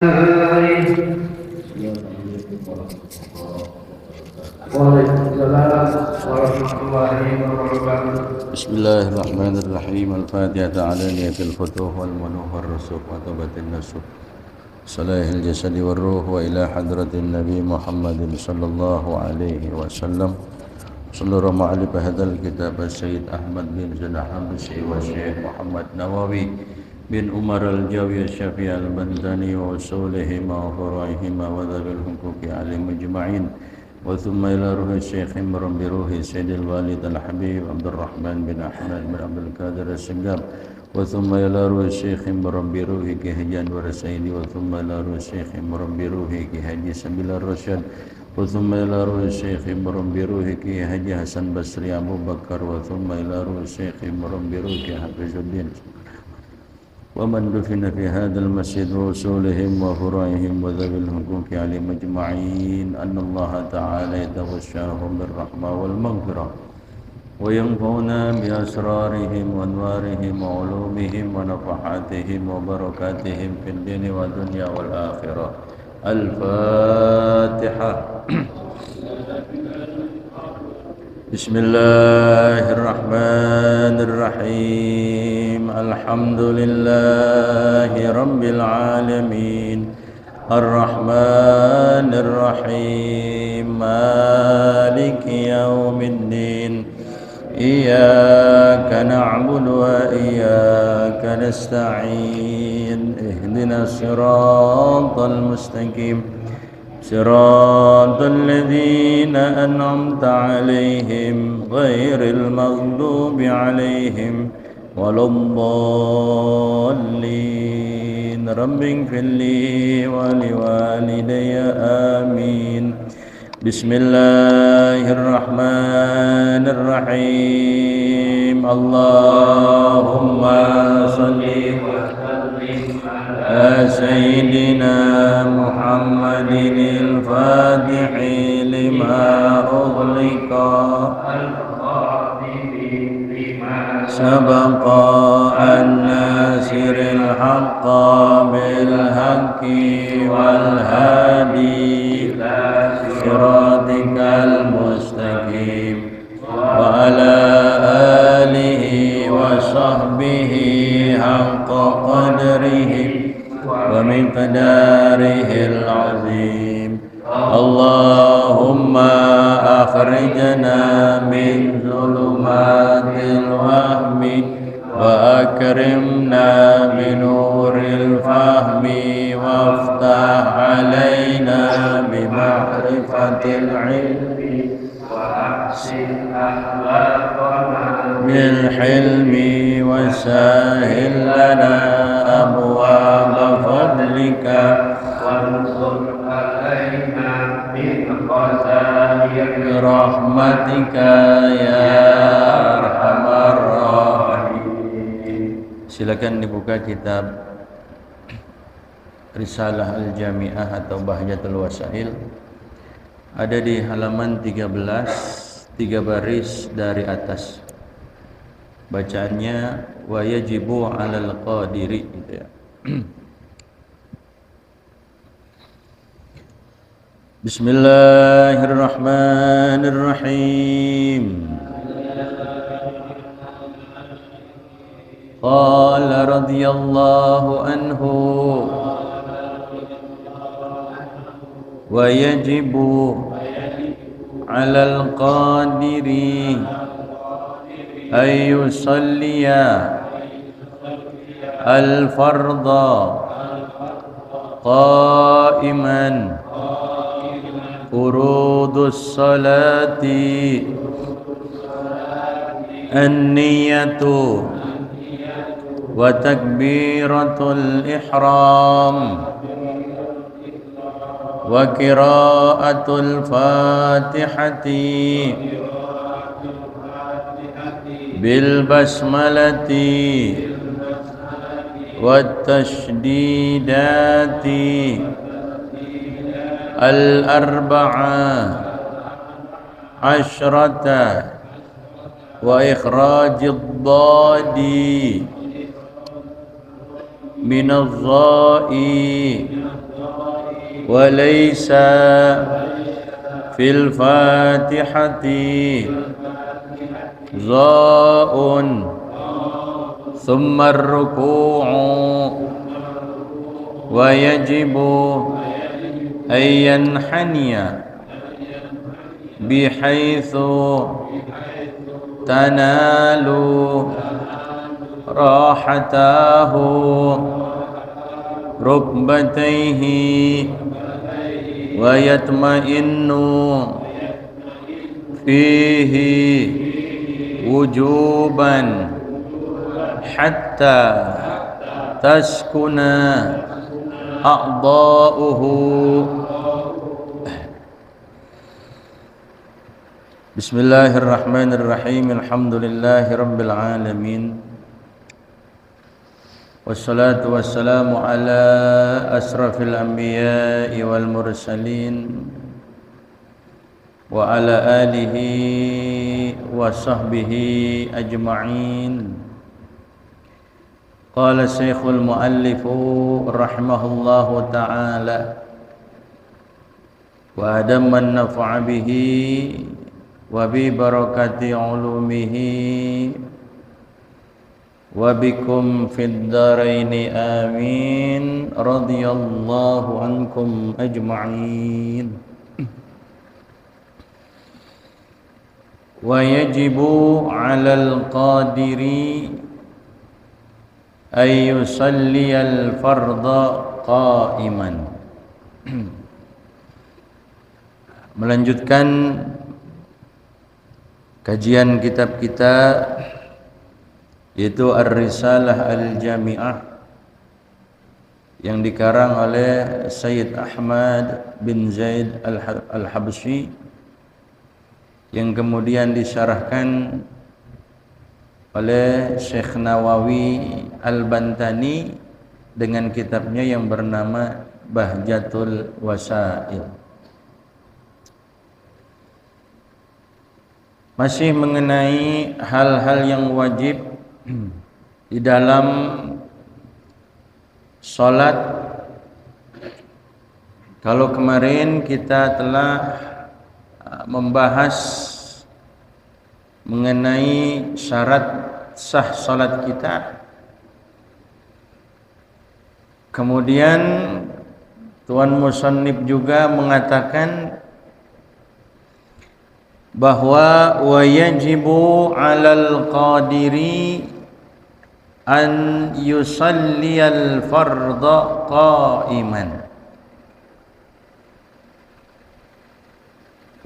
Bismillahirrahmanirrahim. Al-Fatihah ala niyatil futuh wal manuh wal rusuh wa tabatin nasuh salahil jasadi wal ruh wa ila hadratin Nabi Muhammadin sallallahu alaihi wasallam. Sallallahu ma'ali bahadal kitab Sayyid Ahmad bin Zanaham wa Syekh Muhammad Nawawi bin Umar al-Jawi Syafi'i al-Bandani wa usulihima wa fura'ihima wa dhabil hukuki alim majma'in wa thumma ila ruhi Syekh Imran bi ruhi Sayyidil Walid al-Habib Abdurrahman bin Ahmad bin Abdul Qadir al-Singgab wa thumma ila ruhi Syekh Imran bi ruhi Ki Haji Anwar Sayyidi wa thumma ila ruhi Syekh Imran bi ruhi Ki Haji Sabilar Rasyad wa thumma ila ruhi Syekh Imran bi ruhi Ki Haji Hasan Basri Abu Bakar wa thumma ila ruhi Syekh Imran bi ruhi Ki Hafizuddin ومن دفن في هذا المسجد وصولهم وفرائهم وذوي الحقوق عليهم أجمعين أن الله تعالى يتغشاهم بالرحمة والمغفرة وينفعنا بأسرارهم وأنوارهم وعلومهم ونفحاتهم وبركاتهم في الدين والدنيا والآخرة. الفاتحة. بسم الله الرحمن الرحيم. الحمد لله رب العالمين الرحمن الرحيم مالك يوم الدين إياك نعبد وإياك نستعين اهدنا الصراط المستقيم صراط الذين أنعمت عليهم غير المغضوب عليهم ولا الضالين. رب اغفر لي ولوالدي آمين. بسم الله الرحمن الرحيم. اللهم صل على سيدنا محمد الفاتح لما أغلق سبق الناصر الحق بالحق والهادي إلى صراطك المستقيم وعلى آله وصحبه حق قدره ومقداره العظيم. اللهم أخرجنا من ظلمات الوهم وأكرمنا بنور الفهم وافتح علينا بمعرفة العلم وأحسن أخلاقنا بالحلم وسهل لنا أبواب فضلك وانصر علينا من خزائن برحمتك يا أرحم الراحمين. Silakan dibuka kitab Risalah Al-Jami'ah atau Bahjatul Wasail. Ada di halaman 13, 3 baris dari atas. Bacaannya wa yajibu 'alal qadiri gitu ya. Bismillahirrahmanirrahim. Qala radhiyallahu anhu wa yajibu 'alal qadiri ay yusalliya al-fardha qa'iman furudus salati an-niyatu wa takbiratul ihram wa qiraatul fatihati bil basmalati wat tashdidati al arba'a asyrata wa ikhrajid dadi min adh-dha'i وليس في الفاتحة ظاء ثم الركوع ويجب أن ينحني بحيث تنال راحته ركبتيه ويطمئن فيه وجوبا حتى تسكن أعضاؤه. Bismillahirrahmanirrahim. Alhamdulillahi rabbil alamin. Wassalatu wassalamu ala asrafil anbiya'i wal mursalin wa ala alihi wa sahbihi ajma'in. Qala Syekhul Muallifu rahimahullahu ta'ala wa adaman nafa'a bihi wa bi barakati ulumihi wa bikum fid dharaini amin. Radhiyallahu ankum ajma'in. Wa yajibu 'alal qadiri ay yusalliyal fardha qa'iman. Melanjutkan kajian kitab kita, yaitu Ar-Risalah Al-Jami'ah yang dikarang oleh Sayyid Ahmad bin Zaid Al-Habsyi, yang kemudian disyarahkan oleh Syekh Nawawi Al-Bantani dengan kitabnya yang bernama Bahjatul Wasail. Masih mengenai hal-hal yang wajib di dalam sholat. Kalau kemarin kita telah membahas mengenai syarat sah sholat kita, kemudian Tuan Musannif juga mengatakan bahwa wa yajibu 'alal qadiri an yusalliyal fardha qa'iman.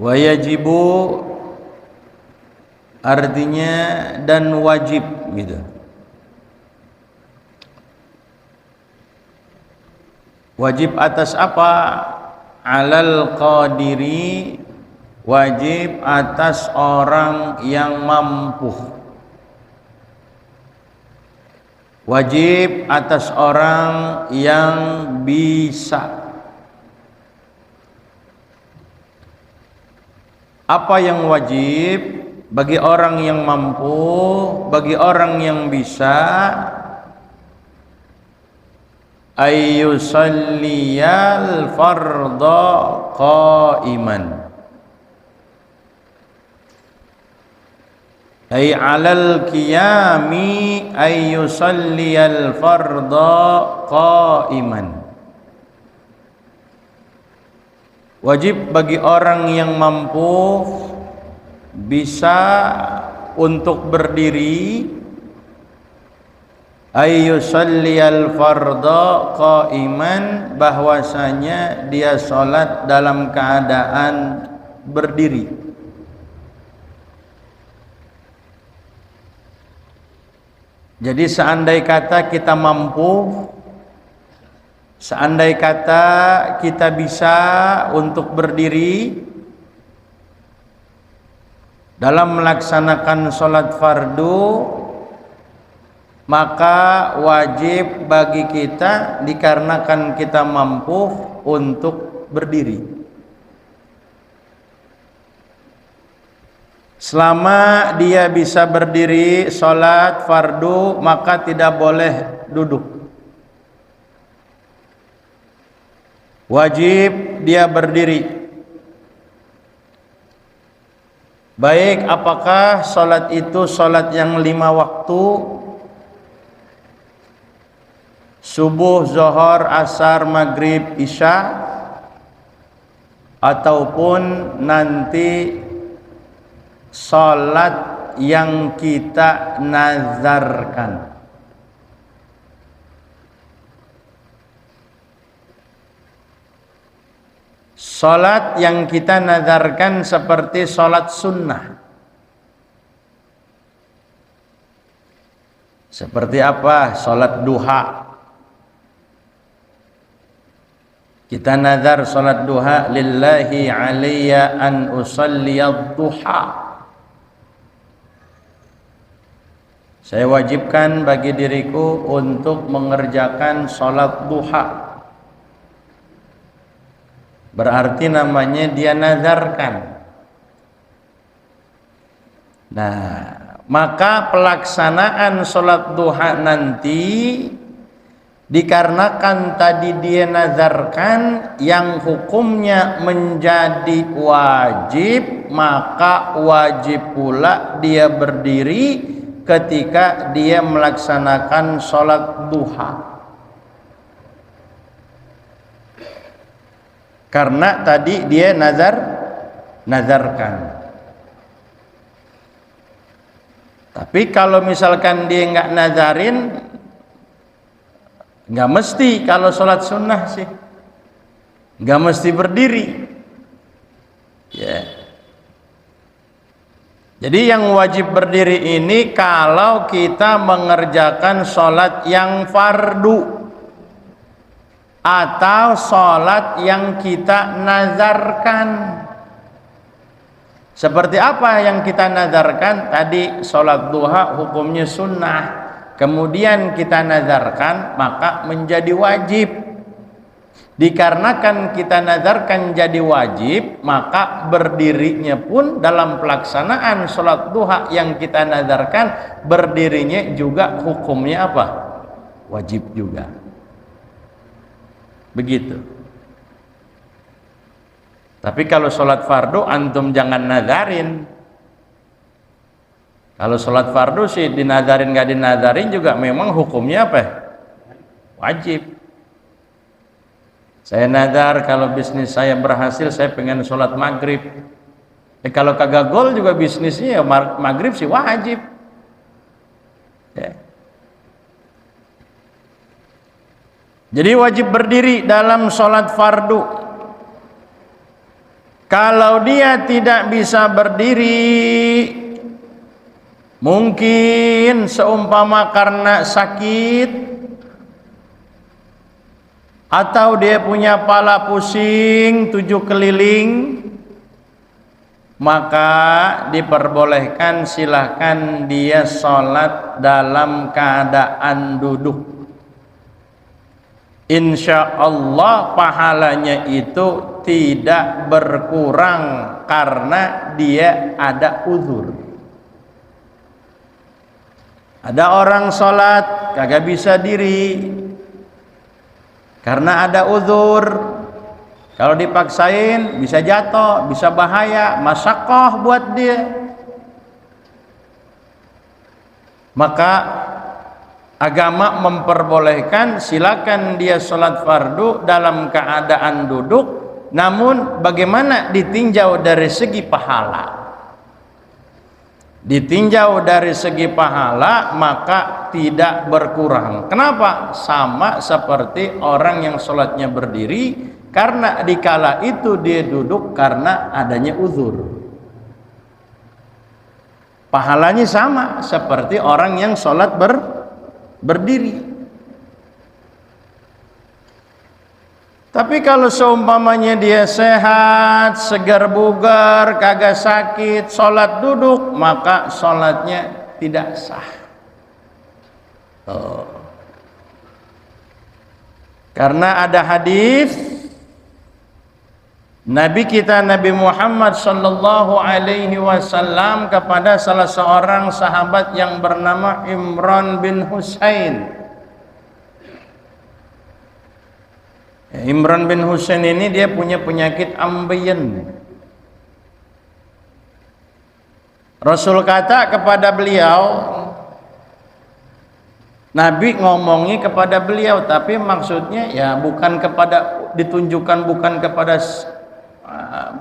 Wa yajibu artinya dan wajib gitu. Wajib atas apa? 'Alal qadiri, wajib atas orang yang mampu. Wajib atas orang yang bisa. Apa yang wajib bagi orang yang mampu, bagi orang yang bisa? Ayyusalliyal fardha qa'iman. Ay 'alal qiyami ay yusalliyal fardha qa'iman. Wajib bagi orang yang mampu, bisa untuk berdiri, ay yusalliyal fardha qa'iman, bahwasanya dia salat dalam keadaan berdiri. Jadi seandai kata kita mampu, seandai kata kita bisa untuk berdiri dalam melaksanakan sholat fardu, maka wajib bagi kita dikarenakan kita mampu untuk berdiri. Selama dia bisa berdiri sholat fardu, maka tidak boleh duduk. wajib dia berdiri. Baik apakah salat itu salat yang 5 waktu, subuh, zuhur, asar, maghrib, isya, ataupun nanti salat yang kita nazarkan. Salat yang kita nazarkan seperti salat sunnah. Seperti apa? Salat duha. Kita nazar salat duha, lillahi alayya an usalliyad duha. Saya wajibkan bagi diriku untuk mengerjakan salat duha. Berarti namanya dia nazarkan. Nah, maka pelaksanaan sholat duha nanti dikarenakan tadi dia nazarkan yang hukumnya menjadi wajib, maka wajib pula dia berdiri ketika dia melaksanakan sholat duha. Karena tadi dia nazarkan. Tapi kalau misalkan dia nggak nazarin, nggak mesti. Kalau sholat sunnah sih nggak mesti berdiri, ya. Jadi yang wajib berdiri ini kalau kita mengerjakan sholat yang fardu atau sholat yang kita nazarkan. Seperti apa yang kita nazarkan? Tadi sholat duha hukumnya sunnah, kemudian kita nazarkan maka menjadi wajib. Dikarenakan kita nazarkan jadi wajib, maka berdirinya pun dalam pelaksanaan sholat duha yang kita nazarkan, berdirinya juga hukumnya apa? Wajib juga. Begitu. Tapi kalau sholat fardu antum jangan nazarin. Kalau sholat fardu sih dinazarin gak dinazarin juga memang hukumnya apa? Wajib. Saya nazar kalau bisnis saya berhasil saya pengen sholat maghrib. Kalau kagak gol juga bisnisnya ya maghrib sih wajib. Ya. Jadi wajib berdiri dalam sholat fardu. Kalau dia tidak bisa berdiri, mungkin seumpama karena sakit, atau dia punya pala pusing 7 keliling, maka diperbolehkan silahkan dia sholat dalam keadaan duduk. Insya Allah pahalanya itu tidak berkurang karena dia ada uzur. Ada orang sholat kagak bisa diri karena ada uzur. Kalau dipaksain bisa jatuh, bisa bahaya, masyakoh buat dia. Maka agama memperbolehkan silakan dia sholat fardu dalam keadaan duduk, namun bagaimana ditinjau dari segi pahala? Ditinjau dari segi pahala maka tidak berkurang. Kenapa? Sama seperti orang yang sholatnya berdiri, karena dikala itu dia duduk karena adanya uzur. Pahalanya sama seperti orang yang sholat berdiri. Tapi kalau seumpamanya dia sehat, segar bugar, kagak sakit, sholat duduk, maka sholatnya tidak sah. Karena ada hadis Nabi kita Nabi Muhammad sallallahu alaihi wasallam kepada salah seorang sahabat yang bernama Imran bin Husain. Imran bin Husain ini dia punya penyakit ambeien. Rasul kata kepada beliau, Nabi ngomongi kepada beliau, tapi maksudnya ya bukan kepada, ditunjukkan bukan kepada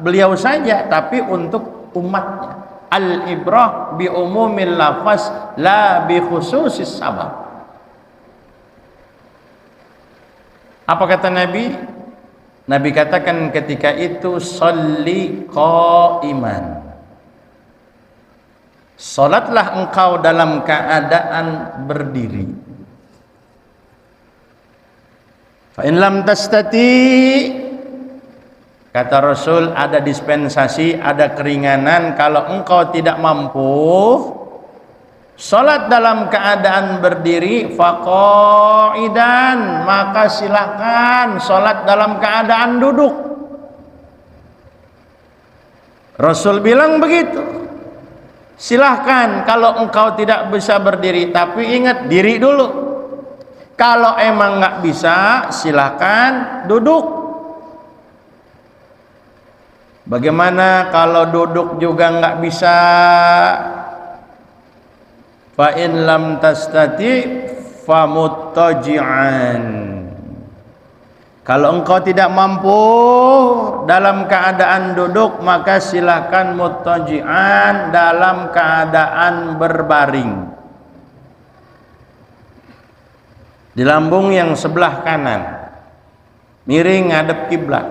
beliau saja, tapi untuk umatnya. Al-ibrah bi umumil lafaz la bi khususis sabab. Apa kata Nabi? Nabi katakan ketika itu, sholli qaiman. Salatlah engkau dalam keadaan berdiri. Fa in lam tastati, kata Rasul, ada dispensasi, ada keringanan. Kalau engkau tidak mampu salat dalam keadaan berdiri, faqaidan, maka silakan salat dalam keadaan duduk. Rasul bilang begitu. Silahkan kalau engkau tidak bisa berdiri, tapi ingat diri dulu. Kalau emang nggak bisa, silahkan duduk. Bagaimana kalau duduk juga nggak bisa? Fa in lam tastati famuttaji'an. Kalau engkau tidak mampu dalam keadaan duduk, maka silakan muttaji'an, dalam keadaan berbaring. Di lambung yang sebelah kanan, miring ngadep kiblat.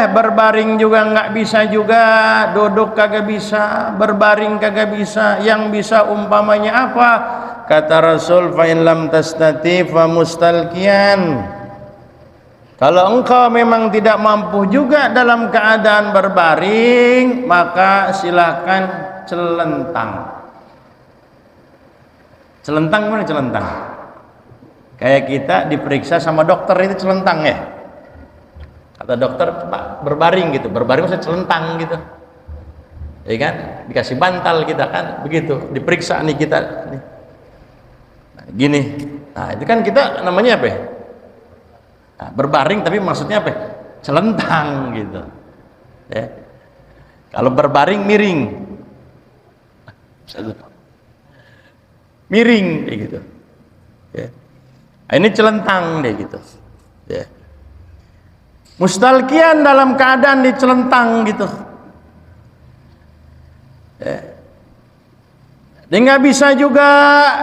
Berbaring juga nggak bisa juga, duduk kagak bisa, berbaring kagak bisa. Yang bisa umpamanya apa? Kata Rasul, fa in lam tastati fa mustalqiyan. Kalau engkau memang tidak mampu juga dalam keadaan berbaring, maka silakan celentang. Celentang mana celentang? Kayak kita diperiksa sama dokter itu celentang ya. Kata dokter, Pak, berbaring gitu. Berbaring maksudnya celentang gitu. Ya kan? Dikasih bantal kita kan, begitu. Diperiksa nih kita nih. Nah, gini. Nah, itu kan kita namanya apa ya? Nah, berbaring tapi maksudnya apa? Celentang gitu. Ya. Kalau berbaring miring. Miring kayak gitu. Ya. Nah, ini celentang deh gitu. Ya. Mustalqiyan dalam keadaan dicelentang gitu. Ya. Dia nggak bisa juga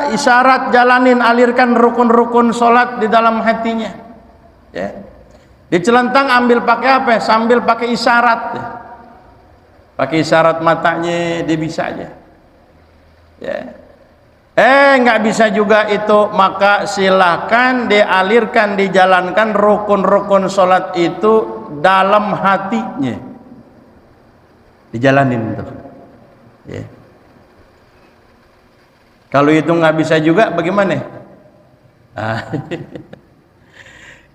isyarat jalanin, alirkan rukun-rukun sholat di dalam hatinya. Ya. Dicelentang ambil pakai apa? Sambil pakai isyarat. Ya. Pakai isyarat matanya dia bisa aja. Ya. Nggak bisa juga itu, maka silakan dialirkan, dijalankan rukun-rukun sholat itu dalam hatinya, dijalanin tuh. Ya. Kalau itu nggak bisa juga, bagaimana?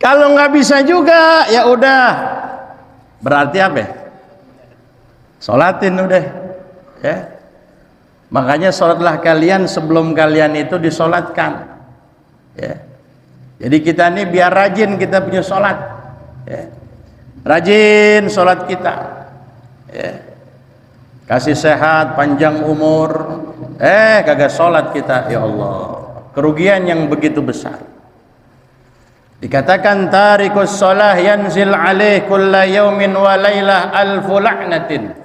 Kalau nggak bisa juga, ya udah, berarti apa? Sholatin udah, ya. Makanya sholatlah kalian sebelum kalian itu disolatkan. Ya. Jadi kita ini biar rajin kita punya sholat. Ya. Rajin sholat kita. Ya. Kasih sehat, panjang umur. Kagak sholat kita, ya Allah. Kerugian yang begitu besar. Dikatakan tarikus sholah yanzil alaih kulla yaumin wa laylah alfu la'natin.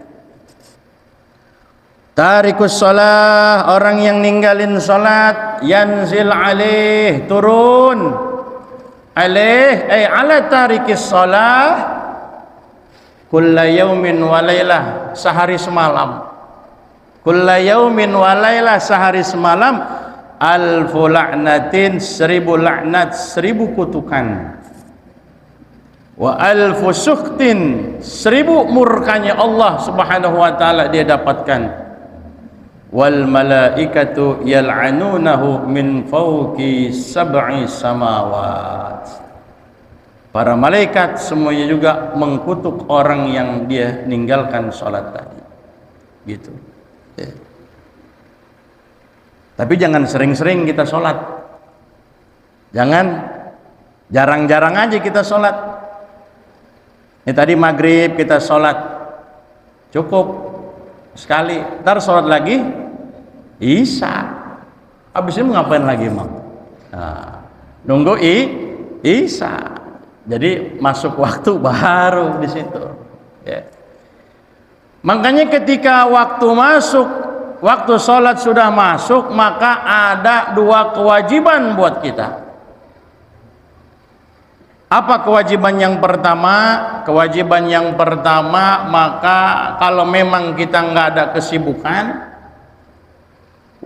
Tarikus sholah, orang yang ninggalin sholat, yanzil alaih, turun, alaih, ala tarikis sholah, kulla yaumin walaylah, sehari semalam, kulla yaumin walaylah, sehari semalam, alfu la'natin, 1000 laknat, 1000 kutukan, wa alfu sukhtin, 1000 murkanya Allah subhanahu wa ta'ala dia dapatkan. Wal malaikatu yal'anunahu min fawqi 7 samawat. Para malaikat semuanya juga mengkutuk orang yang dia ninggalkan sholat tadi. Gitu. Ya. Tapi jangan sering-sering kita sholat. Jangan jarang-jarang aja kita sholat. Ini tadi maghrib kita sholat, cukup sekali. Ntar sholat lagi isya. Habis ini ngapain lagi, Mam? Nah, nunggu isya. Jadi masuk waktu baru di situ. Ya. Makanya ketika waktu masuk, waktu sholat sudah masuk, maka ada dua kewajiban buat kita. Apa kewajiban yang pertama? Kewajiban yang pertama, maka kalau memang kita nggak ada kesibukan,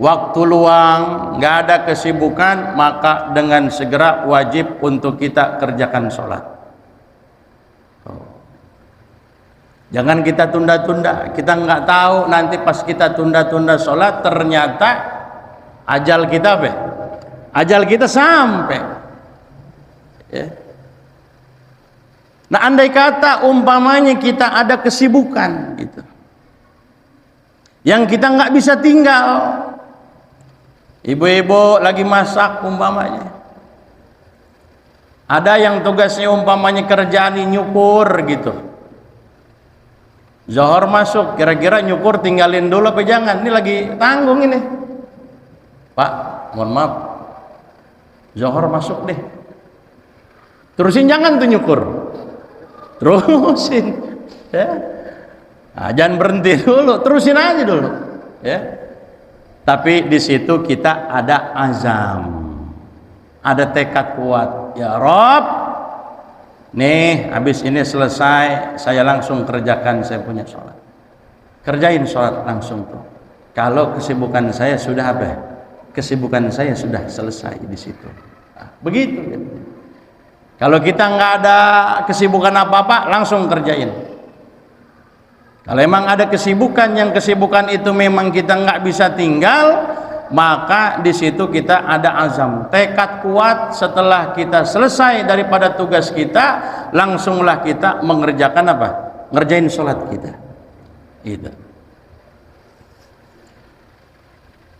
waktu luang, nggak ada kesibukan, maka dengan segera wajib untuk kita kerjakan sholat. Jangan kita tunda-tunda. Kita nggak tahu nanti pas kita tunda-tunda sholat, ternyata ajal kita apa? Ajal kita sampai. Ya. Nah, andai kata umpamanya kita ada kesibukan gitu, yang kita nggak bisa tinggal, ibu-ibu lagi masak umpamanya, ada yang tugasnya umpamanya kerjaan nyukur gitu, Zuhur masuk, kira-kira nyukur tinggalin dulu apa jangan? Ini lagi tanggung ini, Pak, mohon maaf, Zuhur masuk deh, terusin jangan tuh nyukur, terusin ya. Nah, jangan berhenti dulu, terusin aja dulu ya. Tapi di situ kita ada azam, ada tekad kuat, ya Rob, nih habis ini selesai saya langsung kerjakan saya punya sholat, kerjain sholat langsung tuh. Kalau kesibukan saya sudah apa? Kesibukan saya sudah selesai di situ. Nah, begitu ya. Kalau kita nggak ada kesibukan apa-apa, langsung kerjain. Kalau emang ada kesibukan, yang kesibukan itu memang kita nggak bisa tinggal, maka di situ kita ada azam, tekad kuat. Setelah kita selesai daripada tugas kita, langsunglah kita mengerjakan apa? Ngerjain sholat kita. Itu.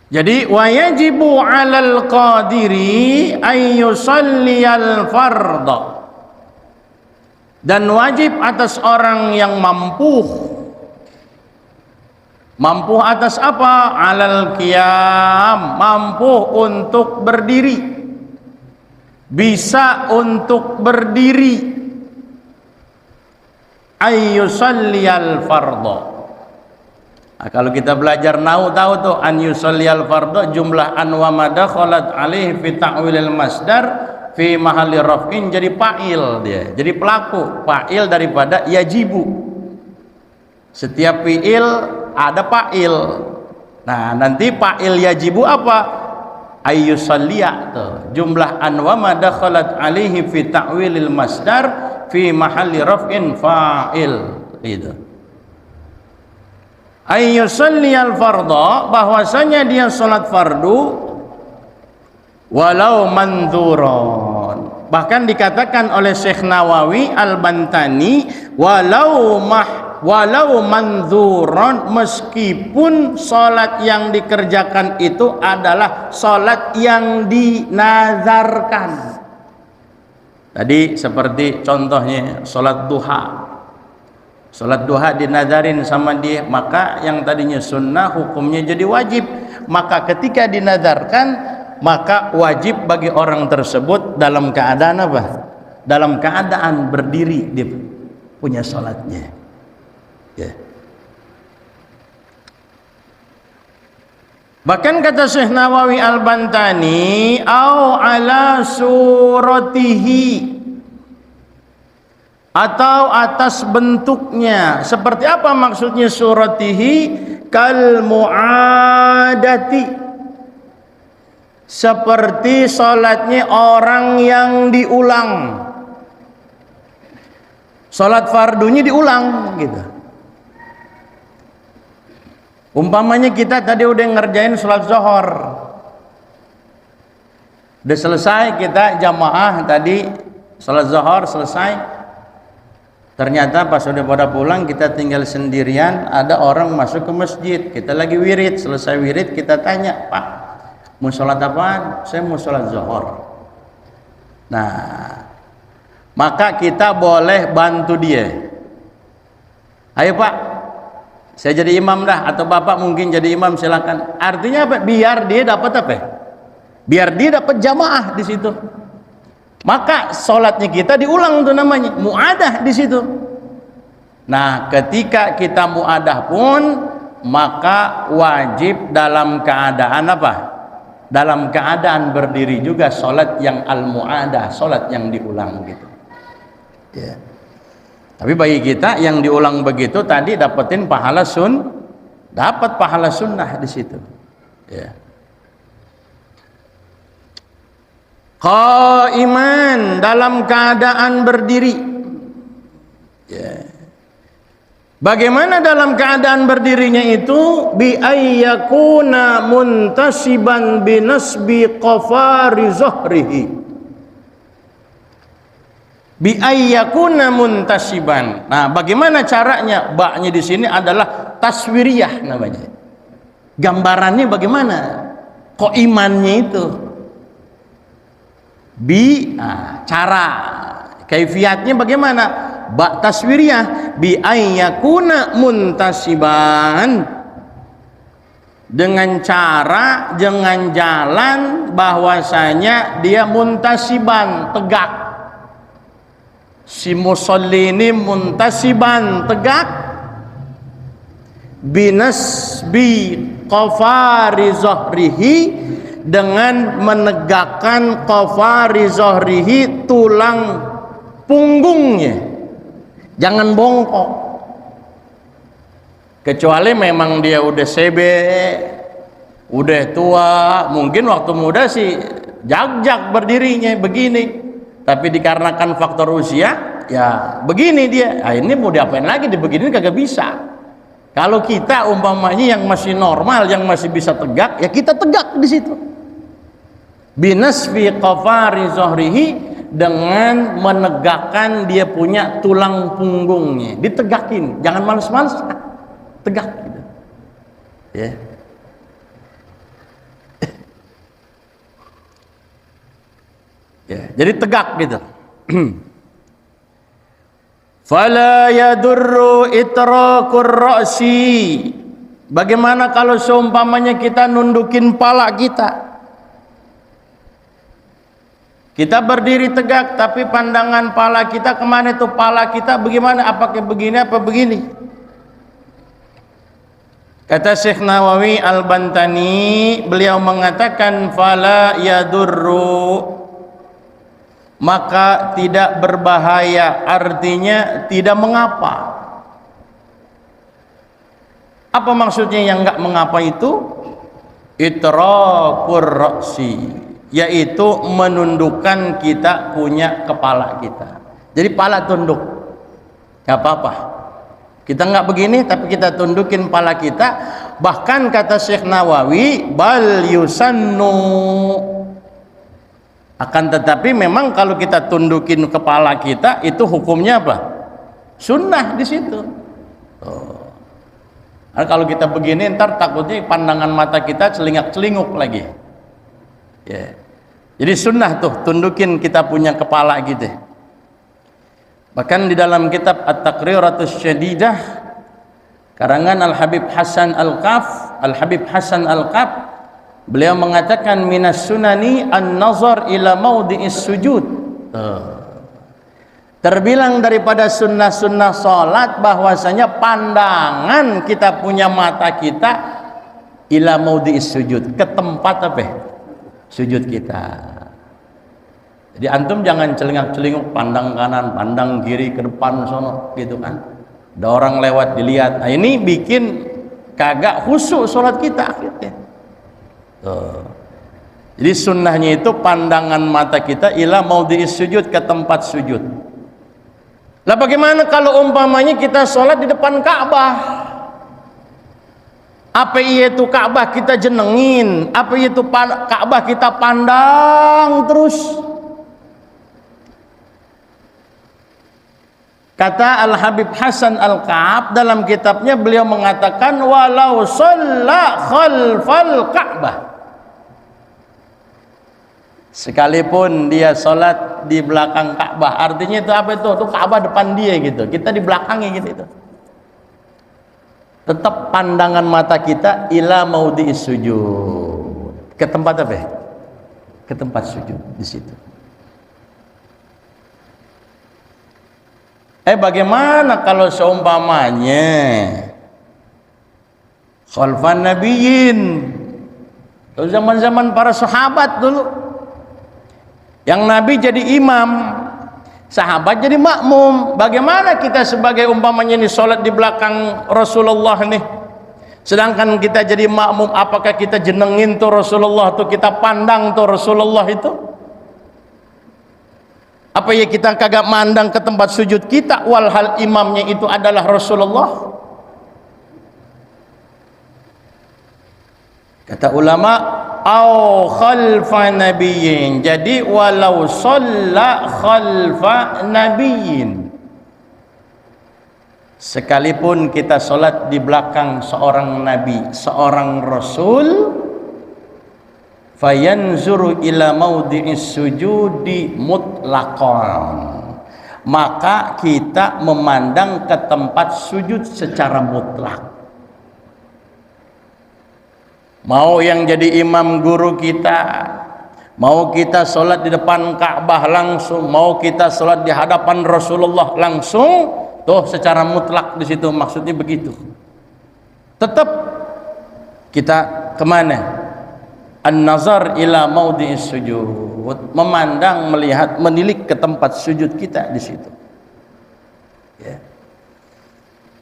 Jadi wajibu 'alal qadiri ay yusalliyal fardha, dan wajib atas orang yang mampu atas apa? 'Alal qiyam, mampu untuk berdiri, bisa untuk berdiri, ay yusalliyal fardha. Nah, kalau kita belajar nahwu tahu tuh an yusalliyal fardhu jumlah an wa madakhalat alaihi fi ta'wilil masdar fi mahalli raf'in, jadi fa'il dia, jadi pelaku, fa'il daripada yajibu. Setiap fi'il ada fa'il. Nah, nanti fa'il yajibu apa? Ayyusalliya tuh. Jumlah an wa madakhalat alaihi fi ta'wilil masdar fi mahalli raf'in fa'il. Itu. Ayyusalliyal fardha, bahwasanya dia salat fardu walau mandzuron. Bahkan dikatakan oleh Syekh Nawawi Al-Bantani, walau mandzuron, meskipun salat yang dikerjakan itu adalah salat yang dinazarkan. Tadi seperti contohnya salat duha. Salat duha dinazarin sama dia, maka yang tadinya sunnah hukumnya jadi wajib. Maka ketika dinazarkan, maka wajib bagi orang tersebut dalam keadaan apa? Dalam keadaan berdiri dia punya salatnya. Ya. Bahkan kata Syekh Nawawi Al-Bantani, au ala suratihi, atau atas bentuknya. Seperti apa maksudnya suratihi? Kal mu'adati, seperti salatnya orang yang diulang, salat fardunya diulang gitu. Umpamanya kita tadi udah ngerjain salat zuhur, udah selesai kita jamaah tadi salat zuhur selesai. Ternyata pas udah pada pulang kita tinggal sendirian, ada orang masuk ke masjid, kita lagi wirid, selesai wirid kita tanya, Pak, mau sholat apaan? Saya mau sholat zuhur. Nah, maka kita boleh bantu dia. Ayo Pak, saya jadi imam dah, atau Bapak mungkin jadi imam, silakan. Artinya apa? Biar dia dapat apa? Biar dia dapat jamaah di situ. Maka sholatnya kita diulang, tuh namanya muadah di situ. Nah, ketika kita muadah pun, maka wajib dalam keadaan apa? Dalam keadaan berdiri juga, sholat yang al-muadah, sholat yang diulang gitu. Ya. Tapi bagi kita yang diulang begitu tadi dapetin pahala dapat pahala sunnah di situ. Ya. Qaiman, dalam keadaan berdiri. Ya. Bagaimana dalam keadaan berdirinya itu? Bi ayyakuna muntasiban binasbi qafari zuhrihi. Bi ayyakuna muntasiban. Nah, bagaimana caranya? Baknya di sini adalah taswiriyah namanya. Gambarannya bagaimana? Qaimannya itu. Cara kaifiatnya bagaimana? Ba taswiriyah bi ayyakuna muntasiban, dengan cara, dengan jalan bahwasanya dia muntasiban, tegak. Si musolli ini muntasiban, tegak. Binasbi qafari zuhrihi, dengan menegakkan qafari zuhrihi, tulang punggungnya, jangan bongkok. Kecuali memang dia udah sebe, udah tua, mungkin waktu muda sih jag-jag berdirinya begini, tapi dikarenakan faktor usia ya begini dia. Nah, ini mau diapain lagi, dibegini kagak bisa. Kalau kita umpamanya yang masih normal, yang masih bisa tegak, ya kita tegak di situ. Binasfi qafari zuhrihi, dengan menegakkan dia punya tulang punggungnya, ditegakin, jangan males-males, tegak gitu. Ya. Ya, jadi tegak gitu. Fala yadurru itrakur ra'si. Bagaimana kalau seumpamanya kita nundukin pala kita? Kita berdiri tegak, tapi pandangan pala kita kemana tuh? Pala kita bagaimana? Apakah begini apa begini? Kata Syekh Nawawi Al-Bantani, beliau mengatakan fala yadurru, maka tidak berbahaya, artinya tidak mengapa. Apa maksudnya yang enggak mengapa itu? Itrakur ra'si, yaitu menundukkan kita punya kepala kita. Jadi pala tunduk, gak apa-apa. Kita nggak begini, tapi kita tundukin pala kita. Bahkan kata Syekh Nawawi, bal yusannu, akan tetapi memang kalau kita tundukin kepala kita, itu hukumnya apa? Sunnah di situ. Nah, kalau kita begini, ntar takutnya pandangan mata kita celingak-celinguk lagi. Ya. Jadi sunnah tuh tundukin kita punya kepala gitu. Bahkan di dalam kitab At-Taqriratus Syadidah karangan Al-Habib Hasan Al-Qaf, beliau mengatakan minas sunani an-nazar ila maudhi'is sujud. Terbilang daripada sunnah-sunnah salat bahwasanya pandangan kita punya mata kita ila maudhi'is sujud, ke tempat apa? Sujud kita. Jadi antum jangan celingak-celinguk, pandang kanan, pandang kiri, ke depan sono gitu kan. Ada orang lewat dilihat. Nah, ini bikin kagak khusyuk salat kita akhirnya. Jadi sunnahnya itu pandangan mata kita ila maudhi'is sujud, ke tempat sujud. Lah bagaimana kalau umpamanya kita sholat di depan Ka'bah? Apa itu Ka'bah kita jenengin? Apa itu Ka'bah kita pandang terus? Kata Al-Habib Hasan Al-Qaf dalam kitabnya, beliau mengatakan walau shalla khalfal Ka'bah, sekalipun dia sholat sholat di belakang Ka'bah. Artinya itu apa itu? Itu Ka'bah depan dia gitu. Kita di belakangnya gitu itu. Tetap pandangan mata kita ila maudhi'is sujud. Ke tempat apa? Ke tempat sujud di situ. Bagaimana kalau seumpamanya khalfan nabiyyin, zaman-zaman para sahabat dulu, yang Nabi jadi imam, sahabat jadi makmum. Bagaimana kita sebagai umpamanya ini sholat di belakang Rasulullah nih, sedangkan kita jadi makmum, apakah kita jenengin tuh Rasulullah tuh, kita pandang tuh Rasulullah itu? Apa ya kita kagak mandang ke tempat sujud kita, walhal imamnya itu adalah Rasulullah? Kata ulama, au khalfa nabiyyin. Jadi walau shalla khalfa nabiyyin, sekalipun kita sholat di belakang seorang nabi, seorang rasul, fayanzuru ila maudhi'is sujudi mutlaqan, maka kita memandang ke tempat sujud secara mutlak. Mau yang jadi imam guru kita, mau kita sholat di depan Ka'bah langsung, mau kita sholat di hadapan Rasulullah langsung, tuh secara mutlak di situ maksudnya begitu. Tetap kita kemana? An-nazar ila maudhi'is sujud, memandang, melihat, menilik ke tempat sujud kita di situ. Ya.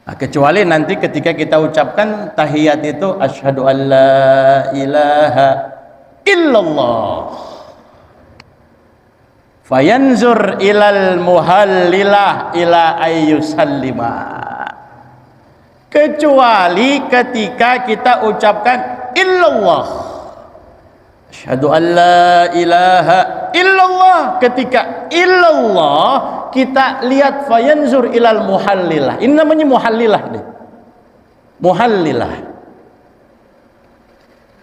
Nah, kecuali nanti ketika kita ucapkan tahiyat itu asyhadu an la ilaha illallah, fayanzur ilal muhallilah ila ayyusallima, kecuali ketika kita ucapkan illallah, asyhadu an la ilaha illallah, ketika illallah kita lihat fayanzur ilal muhallilah. Ini namanya muhallilah deh. Muhallilah.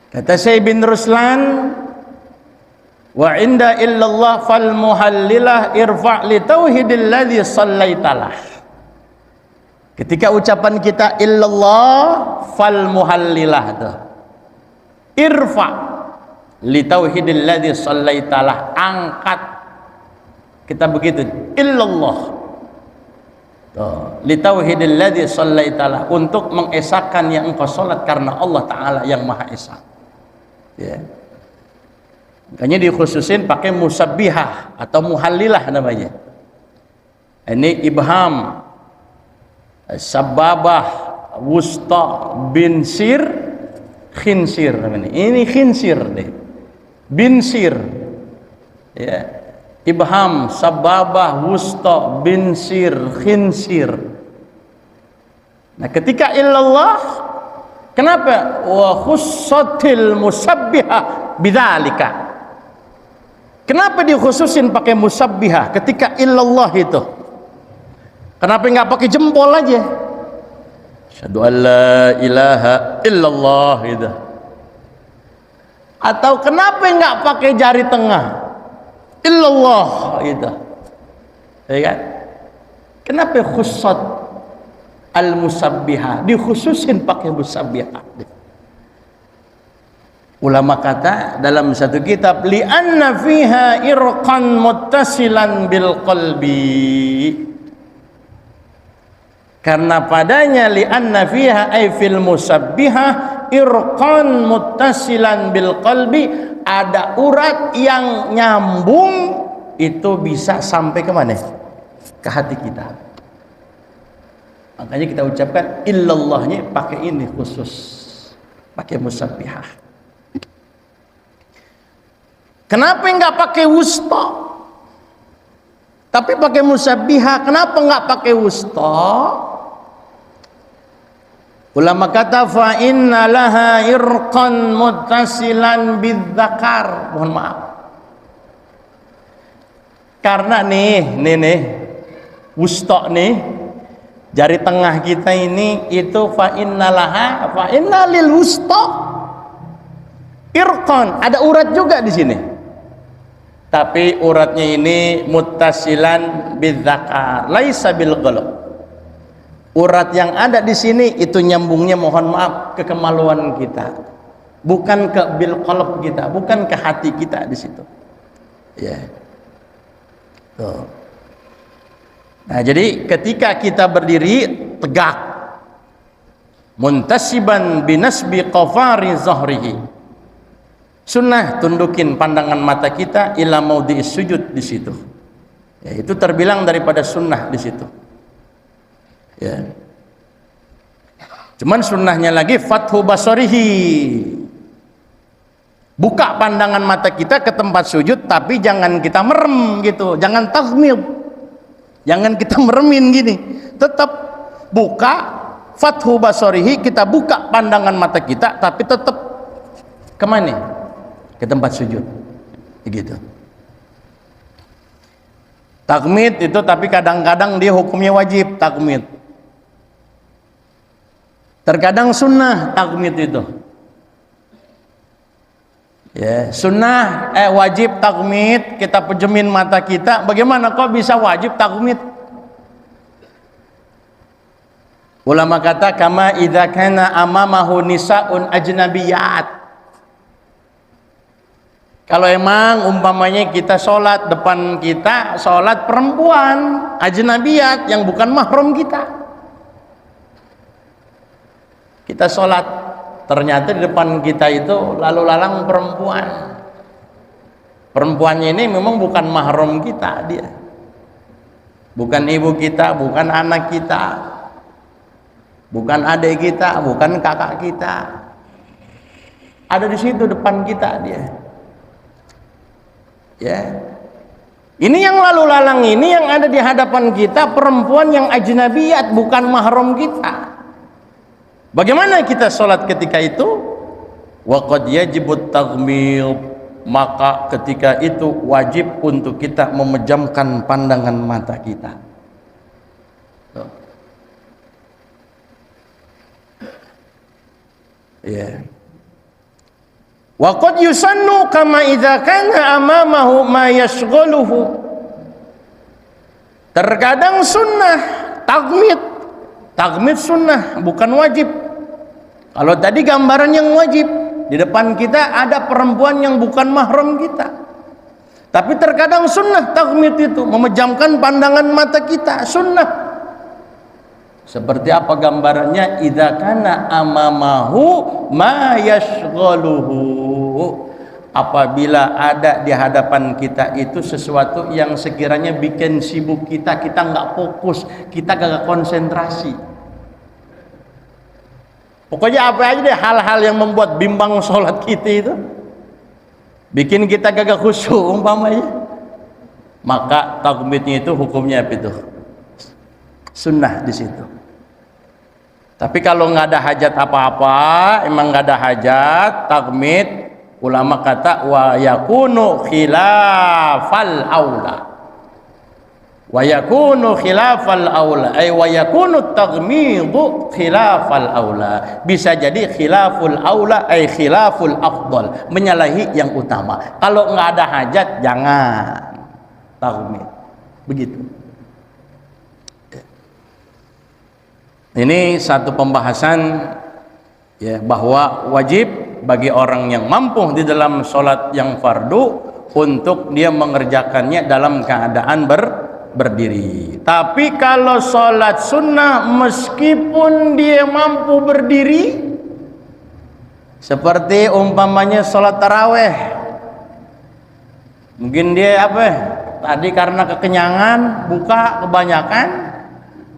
Kata Syekh bin Ruslan, wa inda illallah fal muhallilah irfa' li tauhidil ladzi sallaitalah. Ketika ucapan kita illallah fal muhallilah tuh, irfa' li tauhidil ladzi sallaitalah, angkat kita begitu, illallah li tauhidil ladzi sallaitalah, untuk mengesahkan yang engkau salat karena Allah Ta'ala yang Maha Esa. Ya. Makanya dikhususin pakai musabbihah atau muhallilah namanya. Ini ibham, sababah, wusta, binsir, khinsir namanya. Ini khinsir deh, binsir, ya. Ibham, sababah, wusta, binsir, khinsir. Nah, ketika illallah, kenapa wa khussatil musabbihah bidzalika? Kenapa dikhususin pakai musabbihah ketika illallah itu? Kenapa nggak pakai jempol aja? Asyhadu an la ilaha illallah gitu. Atau kenapa nggak pakai jari tengah? Illallah gitu. Ya kan? Kenapa khussat al-musabbihah dikhususin pakai musabbihah? Ulama kata dalam satu kitab, li anna fiha irqan muttasilan bil qalbi, karena padanya li anna fiha ay fil musabbihah irqan muttasilan bil qalbi, ada urat yang nyambung, itu bisa sampai ke mana? Ke hati kita. Makanya kita ucapkan illallahnya pakai ini khusus, pakai musabbihah. Kenapa enggak pakai wusta tapi pakai musabbihah? Kenapa enggak pakai wusta? Ulama kata fa inna laha irqan muttasilan bidzakar. Mohon maaf, karena nih wusta nih, jari tengah kita ini itu fa inna lil wusta irqan, ada urat juga di sini. tapi uratnya ini muttasilan bidzakar laisa bil qalb. Urat yang ada di sini itu nyambungnya, mohon maaf, ke kemaluan kita, bukan ke bil qalb kita, bukan ke hati kita di situ. Ya. Tuh. Nah, jadi ketika kita berdiri tegak, muntasiban binasbi qafari zahrihi, sunnah tundukin pandangan mata kita ila maudhi'is sujud di situ. Ya, itu terbilang daripada sunnah di situ. Ya. Cuman sunnahnya lagi fathu basarihi, buka pandangan mata kita ke tempat sujud, tapi jangan kita merem gitu, jangan taghmid, jangan kita meremin gini, tetap buka fathu basarihi, kita buka pandangan mata kita, tapi tetap kemana? Ke tempat sujud, begitu. Taghmid itu tapi kadang-kadang dia hukumnya wajib taghmid, terkadang sunnah taghmid itu. Ya, sunnah wajib taghmid, kita pejemin mata kita. Bagaimana kok bisa wajib taghmid? Ulama kata kama idza kana amamahu nisaun ajnabiyat. Kalau emang umpamanya kita sholat, depan kita sholat perempuan ajnabiyat yang bukan mahram kita. Kita sholat, ternyata di depan kita itu lalu lalang perempuan. Perempuannya ini memang bukan mahram kita, dia bukan ibu kita, bukan anak kita, bukan adik kita, bukan kakak kita. Ada di situ depan kita dia. Ya. Ini yang lalu lalang ini yang ada di hadapan kita, perempuan yang ajnabiyat, bukan mahram kita. Bagaimana kita sholat ketika itu? Wa qad yajibut taghmid, maka ketika itu wajib untuk kita memejamkan pandangan mata kita. Ya. Wa qad yusannu kama idza kana amamahu ma yashghaluhu. Terkadang sunnah taghmid, taghmid sunnah bukan wajib. Kalau tadi gambaran yang wajib, di depan kita ada perempuan yang bukan mahram kita. Tapi terkadang sunnah taghmid itu memejamkan pandangan mata kita, sunnah. Seperti apa gambarannya? Idza kana amamahu ma yashghaluhu. Apabila ada di hadapan kita itu sesuatu yang sekiranya bikin sibuk kita, kita nggak fokus, kita gak konsentrasi. Pokoknya apa aja deh hal-hal yang membuat bimbang sholat kita itu, bikin kita gak khusyuk umpamanya, maka taghmidnya itu hukumnya apa itu? Sunnah di situ. Tapi kalau nggak ada hajat apa-apa, emang nggak ada hajat taghmid, ulama kata wa yakunu khilafal aula. Wa yakunu khilafal aula, ay wa yakunu taghmidu khilafal aula. Bisa jadi khilaful aula ay khilaful afdal, menyalahi yang utama. Kalau nggak ada hajat jangan taghmid. Begitu. Ini satu pembahasan ya, bahwa wajib bagi orang yang mampu di dalam sholat yang fardu untuk dia mengerjakannya dalam keadaan berdiri. Tapi kalau sholat sunnah meskipun dia mampu berdiri, seperti umpamanya sholat taraweh, mungkin dia tadi karena kekenyangan buka kebanyakan,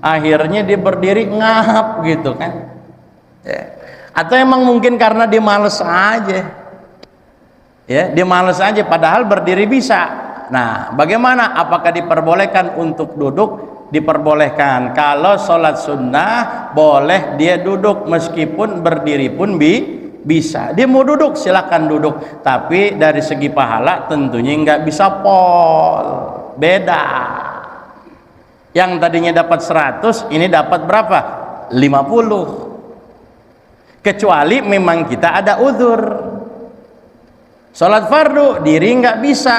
akhirnya dia berdiri ngap gitu kan ya. Atau emang mungkin karena dia males aja ya, dia males aja padahal berdiri bisa. Nah, bagaimana? Apakah diperbolehkan untuk duduk? Diperbolehkan. Kalau sholat sunnah boleh dia duduk, meskipun berdiri pun bisa. Dia mau duduk silakan duduk, tapi dari segi pahala tentunya nggak bisa pol, beda. Yang tadinya dapat 100 ini dapat berapa? 50. Kecuali memang kita ada uzur. Sholat fardu diri nggak bisa,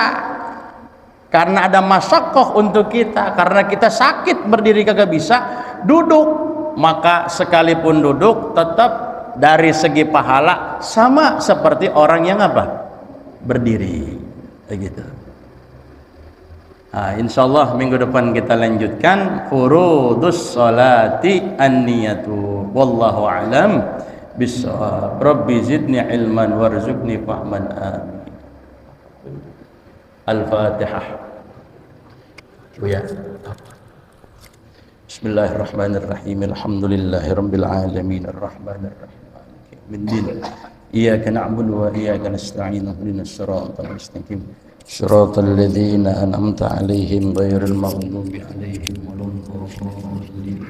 karena ada masyaqqah untuk kita, karena kita sakit berdiri kagak bisa, duduk, maka sekalipun duduk tetap dari segi pahala sama seperti orang yang apa? Berdiri. Begitu. Nah, insyaallah minggu depan kita lanjutkan furudus sholati an-niyatu. Wallahu a'lam bissawab. Rabbi zidni ilman warzuqni fahman. Amin. Al-Fatihah. Ya. Bismillahirrahmanirrahim. Alhamdulillahirabbil alamin arrahmanirrahim. Maliki yaumiddin. Iyyaka na'budu wa iyyaka nasta'in. Ihdinas siratal mustaqim. Shiratal ladzina an'amta 'alaihim ghairil maghdubi 'alaihim waladdallin.